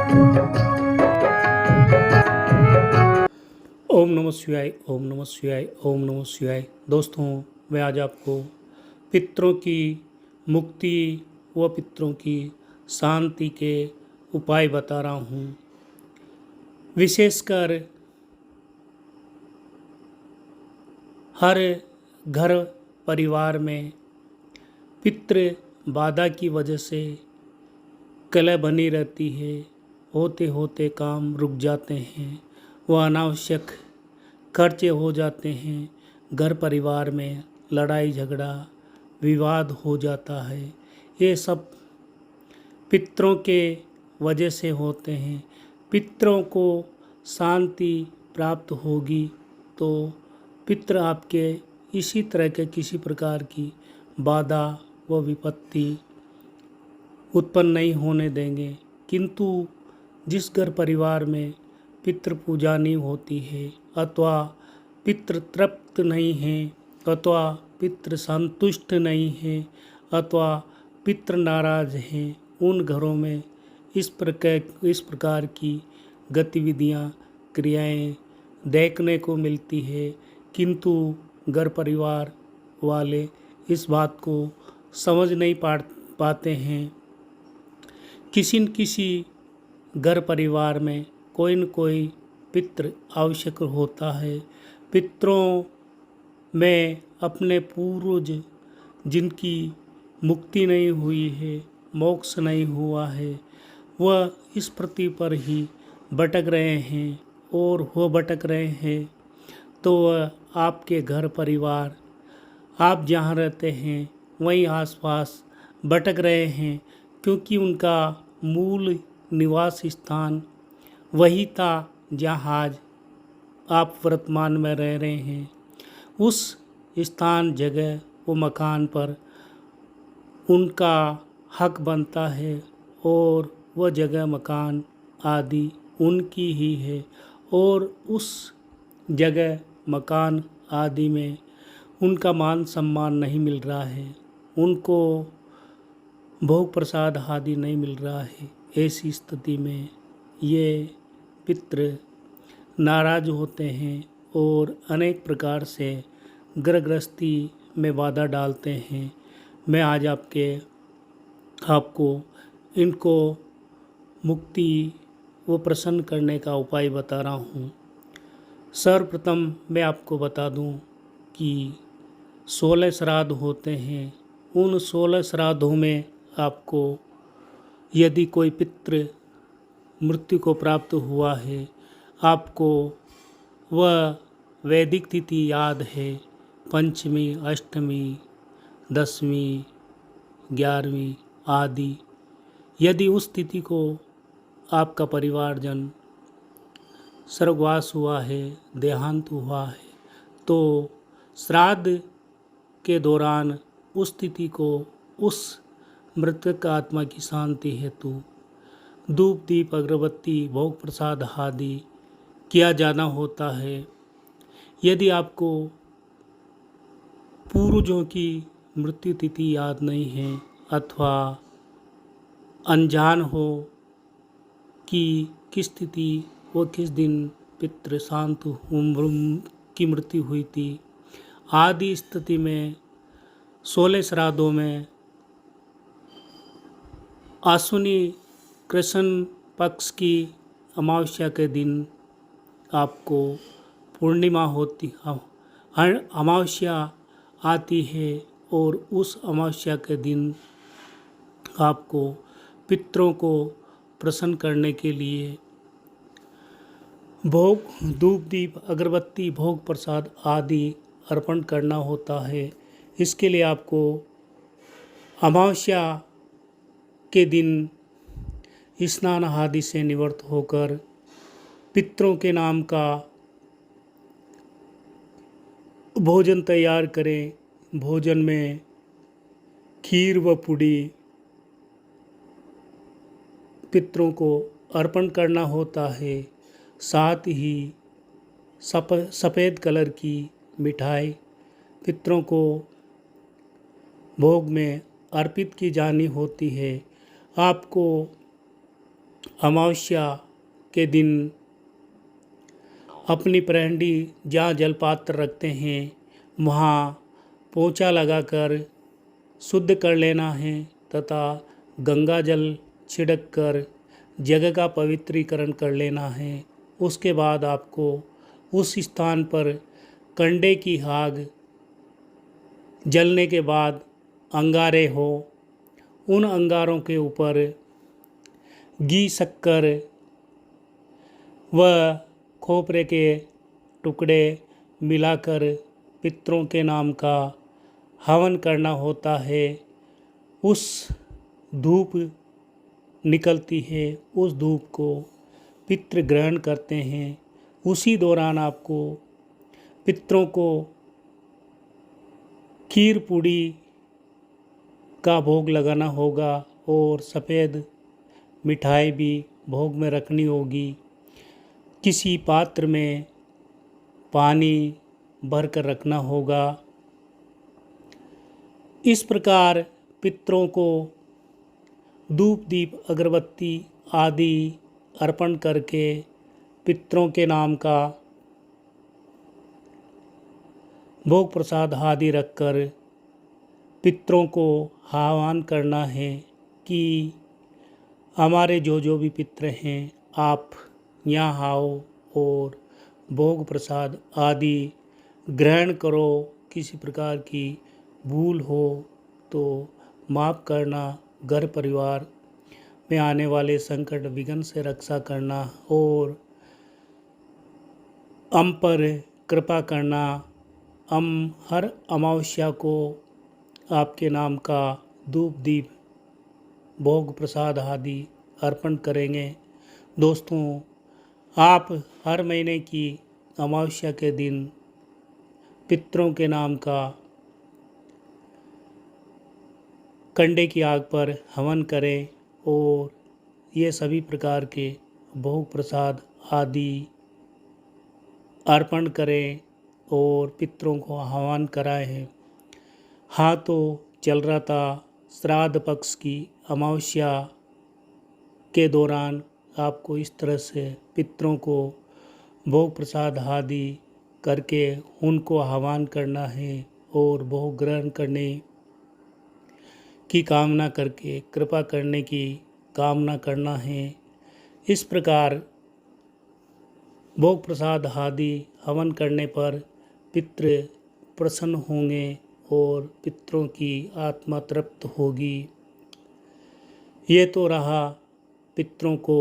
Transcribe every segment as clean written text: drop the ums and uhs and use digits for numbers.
ओम नमः शिवाय, ओम नमः शिवाय, ओम नमः शिवाय। दोस्तों, मैं आज आपको पितरों की मुक्ति व पितरों की शांति के उपाय बता रहा हूँ। विशेषकर हर घर परिवार में पितृ बाधा की वजह से कलह बनी रहती है। होते होते काम रुक जाते हैं व अनावश्यक खर्चे हो जाते हैं। घर परिवार में लड़ाई झगड़ा विवाद हो जाता है। ये सब पितरों के वजह से होते हैं। पितरों को शांति प्राप्त होगी तो पितर आपके इसी तरह के किसी प्रकार की बाधा व विपत्ति उत्पन्न नहीं होने देंगे। किंतु जिस घर परिवार में पितृ पूजा नहीं होती है अथवा पितृ तृप्त नहीं है अथवा पितृ संतुष्ट नहीं है अथवा पितृ नाराज हैं, उन घरों में इस प्रकार की गतिविधियां क्रियाएं देखने को मिलती है। किंतु घर परिवार वाले इस बात को समझ नहीं पाते हैं। किसी न किसी घर परिवार में कोई न कोई पितृ आवश्यक होता है। पितरों में अपने पूर्वज जिनकी मुक्ति नहीं हुई है, मोक्ष नहीं हुआ है, वह इस पृथ्वी पर ही भटक रहे हैं और वह भटक रहे हैं तो वह आपके घर परिवार आप जहाँ रहते हैं वहीं आसपास भटक रहे हैं, क्योंकि उनका मूल निवास स्थान वही था जहाँ आज आप वर्तमान में रह रहे हैं। उस स्थान जगह व मकान पर उनका हक बनता है और वह जगह मकान आदि उनकी ही है और उस जगह मकान आदि में उनका मान सम्मान नहीं मिल रहा है, उनको भोग प्रसाद आदि नहीं मिल रहा है। ऐसी स्थिति में ये पितृ नाराज होते हैं और अनेक प्रकार से ग्रहगृहस्थी में बाधा डालते हैं। मैं आज आपको इनको मुक्ति व प्रसन्न करने का उपाय बता रहा हूँ। सर्वप्रथम मैं आपको बता दूँ कि 16 श्राद्ध होते हैं। उन 16 श्राद्धों में आपको यदि कोई पितृ मृत्यु को प्राप्त हुआ है, आपको वह वैदिक तिथि याद है, पंचमी, अष्टमी, दसवीं, 11वीं आदि। यदि उस तिथि को आपका परिवारजन स्वर्गवास हुआ है, देहांत हुआ है, तो श्राद्ध के दौरान उस तिथि को उस मृतक आत्मा की शांति हेतु धूप दीप अगरबत्ती भोग प्रसाद आदि किया जाना होता है। यदि आपको पूर्वजों की मृत्यु तिथि याद नहीं है अथवा अनजान हो कि किस तिथि व किस दिन पितृ शांत की मृत्यु हुई थी आदि स्थिति में 16 श्राद्धों में आश्विनी कृष्ण पक्ष की अमावस्या के दिन आपको पूर्णिमा होती अमावस्या आती है और उस अमावस्या के दिन आपको पितरों को प्रसन्न करने के लिए भोग धूप दीप अगरबत्ती भोग प्रसाद आदि अर्पण करना होता है। इसके लिए आपको अमावस्या के दिन स्नान आदि से निवृत्त होकर पितरों के नाम का भोजन तैयार करें। भोजन में खीर व पूड़ी पितरों को अर्पण करना होता है। साथ ही सफ़ेद कलर की मिठाई पितरों को भोग में अर्पित की जानी होती है। आपको अमावस्या के दिन अपनी प्रहंडी जहाँ जलपात्र रखते हैं वहाँ पोंछा लगाकर शुद्ध कर लेना है तथा गंगा जल छिड़क कर जगह का पवित्रीकरण कर लेना है। उसके बाद आपको उस स्थान पर कंडे की आग जलने के बाद अंगारे हो, उन अंगारों के ऊपर घी शक्कर व खोपरे के टुकड़े मिलाकर पितरों के नाम का हवन करना होता है। उस धूप निकलती है, उस धूप को पितृ ग्रहण करते हैं। उसी दौरान आपको पितरों को खीर पूड़ी का भोग लगाना होगा और सफ़ेद मिठाई भी भोग में रखनी होगी। किसी पात्र में पानी भर कर रखना होगा। इस प्रकार पितरों को धूप दीप अगरबत्ती आदि अर्पण करके पितरों के नाम का भोग प्रसाद आदि रखकर पितरों को आह्वान करना है कि हमारे जो भी पितर हैं आप यहाँ आओ और भोग प्रसाद आदि ग्रहण करो। किसी प्रकार की भूल हो तो माफ़ करना, घर परिवार में आने वाले संकट विघ्न से रक्षा करना और हम पर कृपा करना। हम हर अमावस्या को आपके नाम का धूप दीप भोग प्रसाद आदि अर्पण करेंगे। दोस्तों, आप हर महीने की अमावस्या के दिन पितरों के नाम का कंडे की आग पर हवन करें और ये सभी प्रकार के भोग प्रसाद आदि अर्पण करें और पितरों को आह्वान कराए हैं। हाँ, तो चल रहा था श्राद्ध पक्ष की अमावस्या के दौरान आपको इस तरह से पितरों को भोग प्रसाद आदि करके उनको आह्वान करना है और भोग ग्रहण करने की कामना करके कृपा करने की कामना करना है। इस प्रकार भोग प्रसाद आदि हवन करने पर पितृ प्रसन्न होंगे और पितरों की आत्मा तृप्त होगी। ये तो रहा पितरों को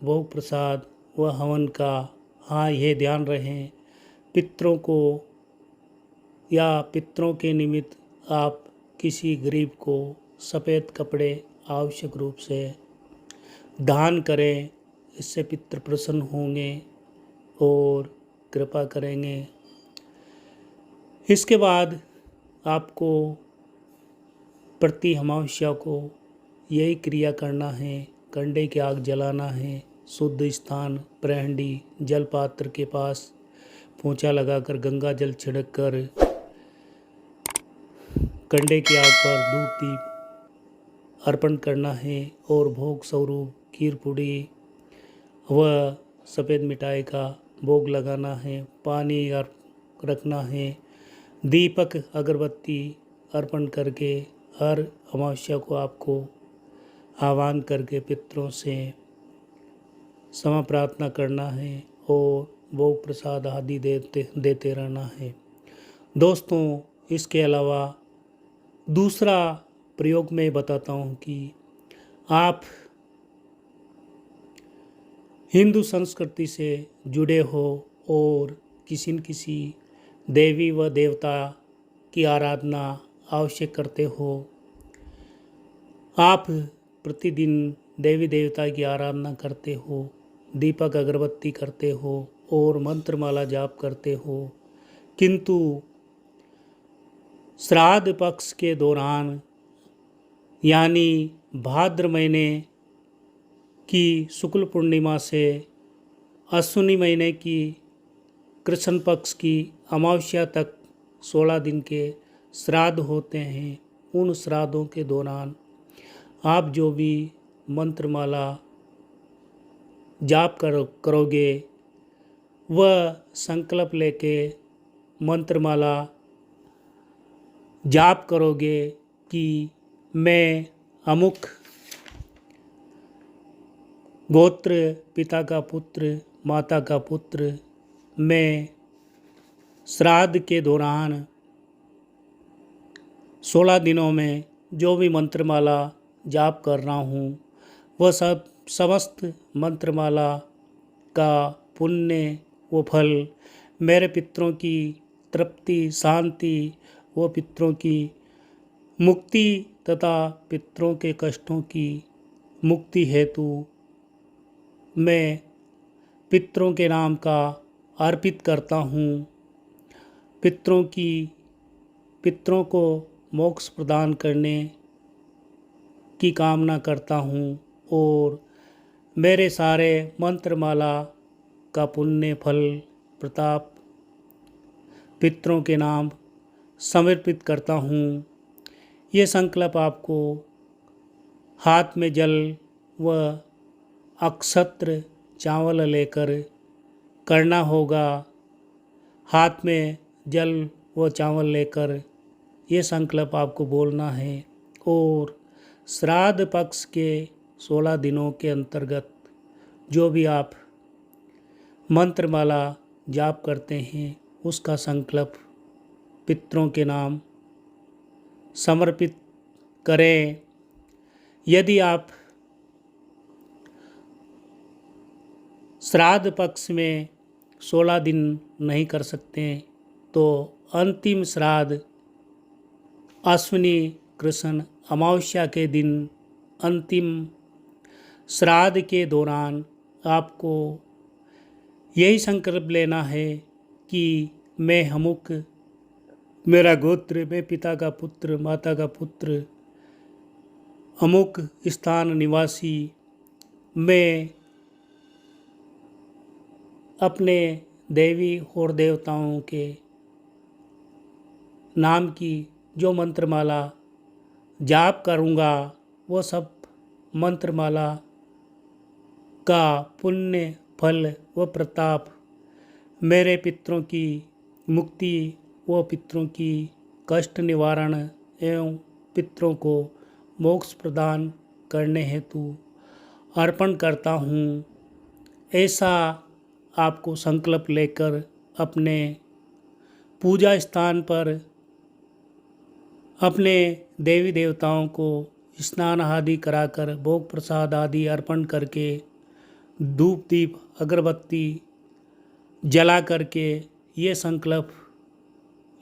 भोग प्रसाद व हवन का। हाँ, यह ध्यान रहे पितरों को या पितरों के निमित्त आप किसी गरीब को सफ़ेद कपड़े आवश्यक रूप से दान करें। इससे पितृ प्रसन्न होंगे और कृपा करेंगे। इसके बाद आपको प्रति अमावस्या को यही क्रिया करना है। कंडे की आग जलाना है, शुद्ध स्थान प्रहंडी जल पात्र के पास पोंछा लगाकर गंगा जल छिड़क कर कंडे की आग पर धूप दीप अर्पण करना है और भोग स्वरूप खीर पूड़ी व सफ़ेद मिठाई का भोग लगाना है। पानी रखना है। दीपक अगरबत्ती अर्पण करके हर अमावस्या को आपको आह्वान करके पितरों से क्षमा प्रार्थना करना है और भोग प्रसाद आदि देते रहना है। दोस्तों, इसके अलावा दूसरा प्रयोग में बताता हूँ कि आप हिंदू संस्कृति से जुड़े हो और किसी न किसी देवी व देवता की आराधना अवश्य करते हो। आप प्रतिदिन देवी देवता की आराधना करते हो, दीपक अगरबत्ती करते हो और मंत्रमाला जाप करते हो, किंतु श्राद्ध पक्ष के दौरान यानी भाद्र महीने की शुक्ल पूर्णिमा से अश्विनी महीने की कृष्ण पक्ष की अमावस्या तक 16 दिन के श्राद्ध होते हैं। उन श्राद्धों के दौरान आप जो भी मंत्रमाला जाप करोगे, वह संकल्प लेके मंत्रमाला जाप करोगे कि मैं अमुक गोत्र, पिता का पुत्र, माता का पुत्र, मैं श्राद्ध के दौरान 16 दिनों में जो भी मंत्रमाला जाप कर रहा हूँ, वह समस्त मंत्रमाला का पुण्य वो फल मेरे पितरों की तृप्ति, शांति, वो पितरों की मुक्ति तथा पितरों के कष्टों की मुक्ति हेतु मैं पितरों के नाम का अर्पित करता हूँ। पितरों को मोक्ष प्रदान करने की कामना करता हूँ और मेरे सारे मंत्रमाला का पुण्य फल प्रताप पितरों के नाम समर्पित करता हूँ। ये संकल्प आपको हाथ में जल व अक्षत्र चावल लेकर करना होगा। हाथ में जल व चावल लेकर ये संकल्प आपको बोलना है और श्राद्ध पक्ष के 16 दिनों के अंतर्गत जो भी आप मंत्रमाला जाप करते हैं, उसका संकल्प पितरों के नाम समर्पित करें। यदि आप श्राद्ध पक्ष में 16 दिन नहीं कर सकते तो अंतिम श्राद्ध अश्विनी कृष्ण अमावस्या के दिन अंतिम श्राद्ध के दौरान आपको यही संकल्प लेना है कि मैं अमुक, मेरा गोत्र, मैं पिता का पुत्र, माता का पुत्र, अमुक स्थान निवासी, मैं अपने देवी और देवताओं के नाम की जो मंत्रमाला जाप करूँगा, वो सब मंत्रमाला का पुण्य फल व प्रताप मेरे पितरों की मुक्ति व पितरों की कष्ट निवारण एवं पितरों को मोक्ष प्रदान करने हेतु अर्पण करता हूँ। ऐसा आपको संकल्प लेकर अपने पूजा स्थान पर अपने देवी देवताओं को स्नान आदि कराकर भोग प्रसाद आदि अर्पण करके धूप दीप अगरबत्ती जला करके ये संकल्प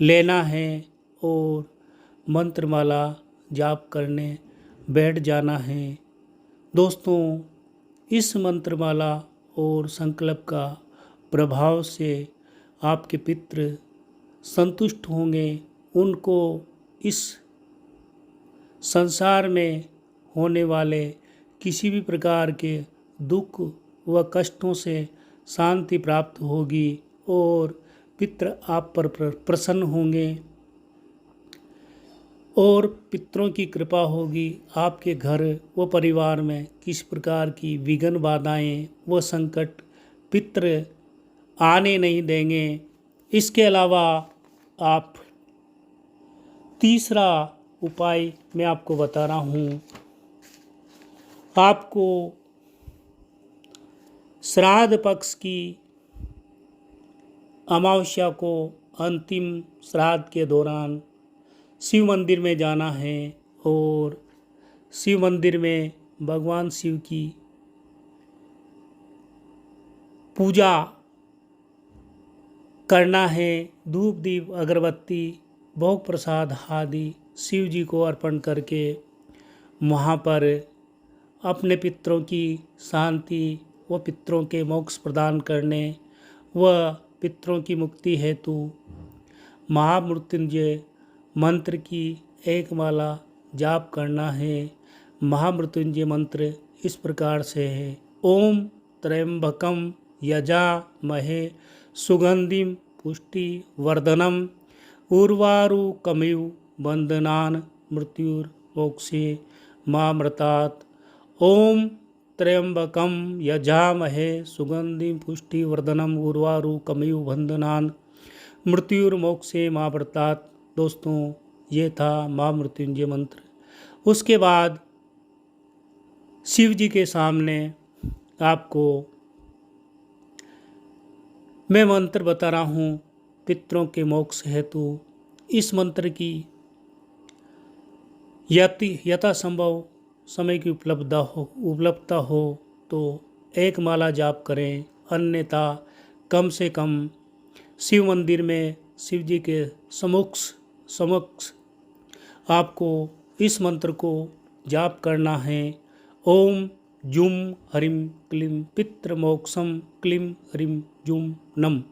लेना है और मंत्रमाला जाप करने बैठ जाना है। दोस्तों, इस मंत्रमाला और संकल्प का प्रभाव से आपके पितृ संतुष्ट होंगे। उनको इस संसार में होने वाले किसी भी प्रकार के दुख व कष्टों से शांति प्राप्त होगी और पितृ आप पर प्रसन्न होंगे और पितरों की कृपा होगी। आपके घर व परिवार में किस प्रकार की विघ्न बाधाएं व संकट पितृ आने नहीं देंगे। इसके अलावा आप तीसरा उपाय मैं आपको बता रहा हूँ। आपको श्राद्ध पक्ष की अमावस्या को अंतिम श्राद्ध के दौरान शिव मंदिर में जाना है और शिव मंदिर में भगवान शिव की पूजा करना है। धूप दीप अगरबत्ती भोग प्रसाद आदि शिव जी को अर्पण करके वहाँ पर अपने पितरों की शांति व पितरों के मोक्ष प्रदान करने व पितरों की मुक्ति हेतु महामृत्युंजय मंत्र की एक माला जाप करना है। महामृत्युंजय मंत्र इस प्रकार से है: ओम त्र्यंबकम यजामहे सुगंधिम पुष्टि वर्धनम उर्वारुकमिव बंधनान् मृत्युर्मोक्षे मामृतात्। ओम त्र्यंबकम यजामहे सुगंधिं पुष्टिवर्धनम उर्वारुकमिव बंधनान् मृत्युर्मोक्षे मावर्तात्। दोस्तों, ये था महामृत्युंजय मंत्र। उसके बाद शिव जी के सामने आपको मैं मंत्र बता रहा हूँ पितरों के मोक्ष हेतु। इस मंत्र की यथासंभव समय की उपलब्धता हो तो एक माला जाप करें, अन्यथा कम से कम शिव मंदिर में शिव जी के समक्ष आपको इस मंत्र को जाप करना है। ओम जुम हरिम क्लीम पितृमोक्षम क्लीम हरिम जुम नम।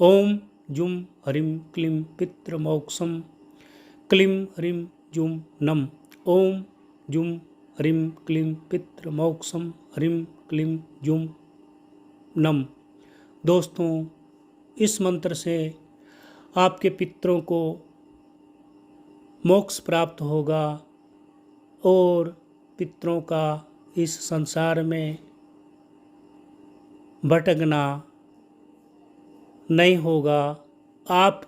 ओम जुम हरिम क्लीम पितृमोक्षम क्लीम हरिम जुम नम। ओम जुम हरिम क्लीम पितृमोक्षम हरिम क्लीम जुम नम। दोस्तों, इस मंत्र से आपके पितरों को मोक्ष प्राप्त होगा और पितरों का इस संसार में भटकना नहीं होगा। आप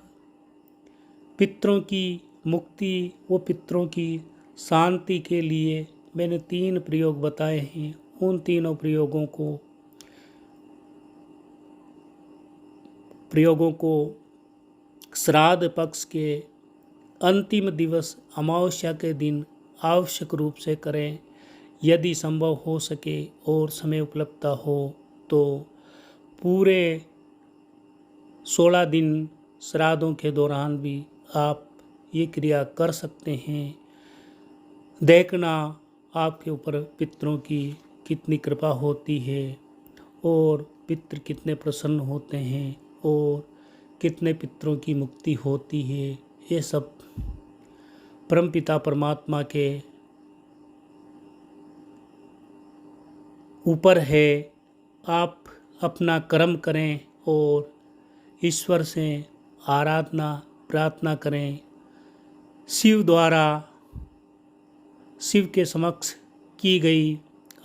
पितरों की मुक्ति व पितरों की शांति के लिए मैंने 3 प्रयोग बताए हैं। उन तीनों प्रयोगों को श्राद्ध पक्ष के अंतिम दिवस अमावस्या के दिन आवश्यक रूप से करें। यदि संभव हो सके और समय उपलब्ध हो तो पूरे 16 दिन श्राद्धों के दौरान भी आप ये क्रिया कर सकते हैं। देखना आपके ऊपर पितरों की कितनी कृपा होती है और पितृ कितने प्रसन्न होते हैं और कितने पितरों की मुक्ति होती है। ये सब परमपिता परमात्मा के ऊपर है। आप अपना कर्म करें और ईश्वर से आराधना प्रार्थना करें। शिव के समक्ष की गई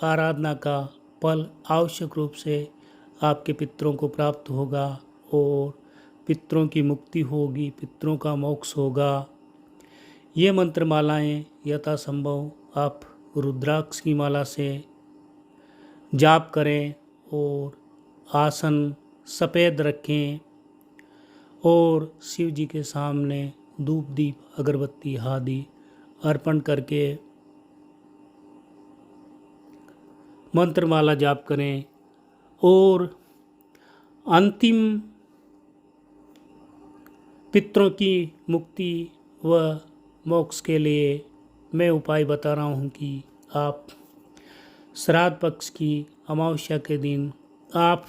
आराधना का फल आवश्यक रूप से आपके पितरों को प्राप्त होगा और पितरों की मुक्ति होगी, पितरों का मोक्ष होगा। ये मंत्रमालाएं यथासंभव आप रुद्राक्ष की माला से जाप करें और आसन सफ़ेद रखें और शिव जी के सामने धूप दीप अगरबत्ती आदि अर्पण करके मंत्रमाला जाप करें। और अंतिम पितरों की मुक्ति व मोक्ष के लिए मैं उपाय बता रहा हूँ कि आप श्राद्ध पक्ष की अमावस्या के दिन आप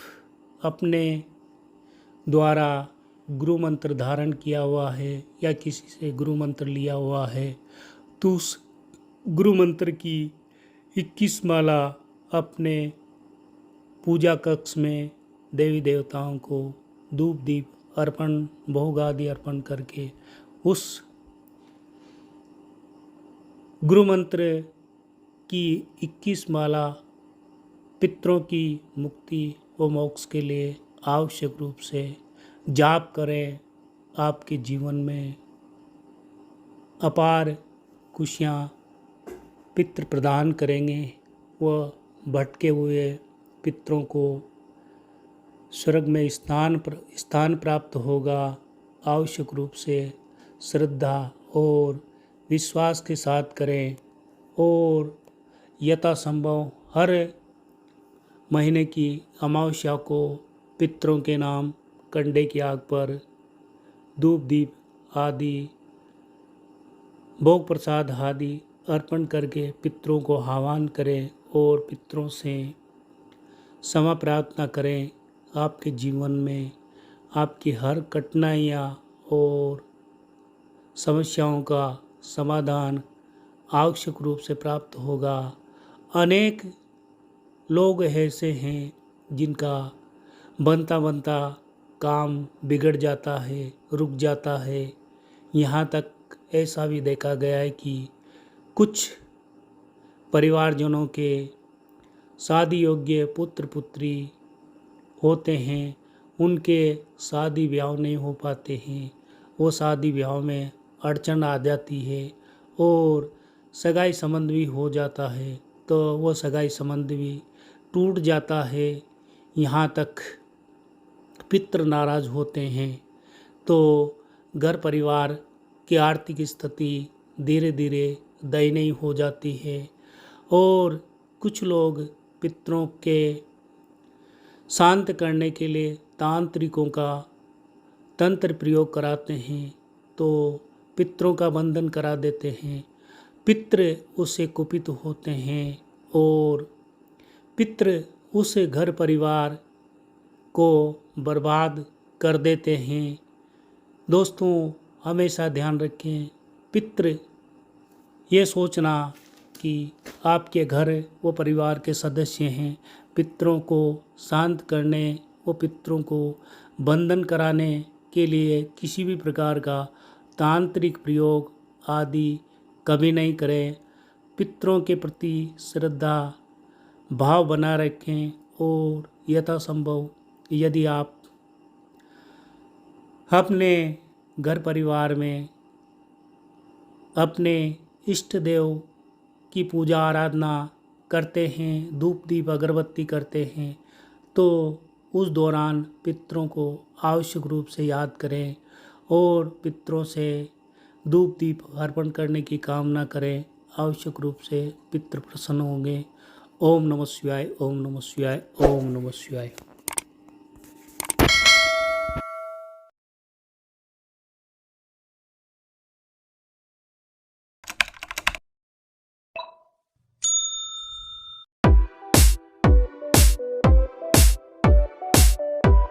अपने द्वारा गुरु मंत्र धारण किया हुआ है या किसी से गुरु मंत्र लिया हुआ है तो उस गुरु मंत्र की 21 माला अपने पूजा कक्ष में देवी देवताओं को धूप दीप अर्पण भोग आदि अर्पण करके उस गुरु मंत्र की 21 माला पितरों की मुक्ति व मोक्ष के लिए आवश्यक रूप से जाप करें। आपके जीवन में अपार खुशियाँ पितृ प्रदान करेंगे व भटके हुए पितरों को स्वर्ग में स्थान प्राप्त होगा। आवश्यक रूप से श्रद्धा और विश्वास के साथ करें और यथासंभव हर महीने की अमावस्या को पितरों के नाम कंडे की आग पर धूप दीप आदि भोग प्रसाद आदि अर्पण करके पितरों को आह्वान करें और पितरों से क्षमा प्रार्थना करें। आपके जीवन में आपकी हर कठिनाइयाँ और समस्याओं का समाधान आवश्यक रूप से प्राप्त होगा। अनेक लोग ऐसे हैं जिनका बनता काम बिगड़ जाता है, रुक जाता है। यहाँ तक ऐसा भी देखा गया है कि कुछ परिवारजनों के शादी योग्य पुत्र पुत्री होते हैं, उनके शादी ब्याह नहीं हो पाते हैं, वो शादी ब्याह में अड़चन आ जाती है और सगाई संबंध भी हो जाता है तो वो सगाई संबंध भी टूट जाता है। यहाँ तक पितृ नाराज होते हैं तो घर परिवार की आर्थिक स्थिति धीरे धीरे दयनीय हो जाती है और कुछ लोग पितरों के शांत करने के लिए तांत्रिकों का तंत्र प्रयोग कराते हैं तो पितरों का बंधन करा देते हैं। पितृ उससे कुपित होते हैं और पितृ उस घर परिवार को बर्बाद कर देते हैं। दोस्तों, हमेशा ध्यान रखें, पितृ ये सोचना कि आपके घर वो परिवार के सदस्य हैं, पितरों को शांत करने, वो पितरों को बंधन कराने के लिए किसी भी प्रकार का तांत्रिक प्रयोग आदि कभी नहीं करें। पितरों के प्रति श्रद्धा भाव बना रखें और यथासंभव यदि आप अपने घर परिवार में अपने इष्ट देव की पूजा आराधना करते हैं, धूप दीप अगरबत्ती करते हैं तो उस दौरान पितरों को आवश्यक रूप से याद करें और पितरों से धूप दीप अर्पण करने की कामना करें। आवश्यक रूप से पितृ प्रसन्न होंगे। ओम नमः शिवाय, ओम नमः शिवाय, ओम नमः शिवाय।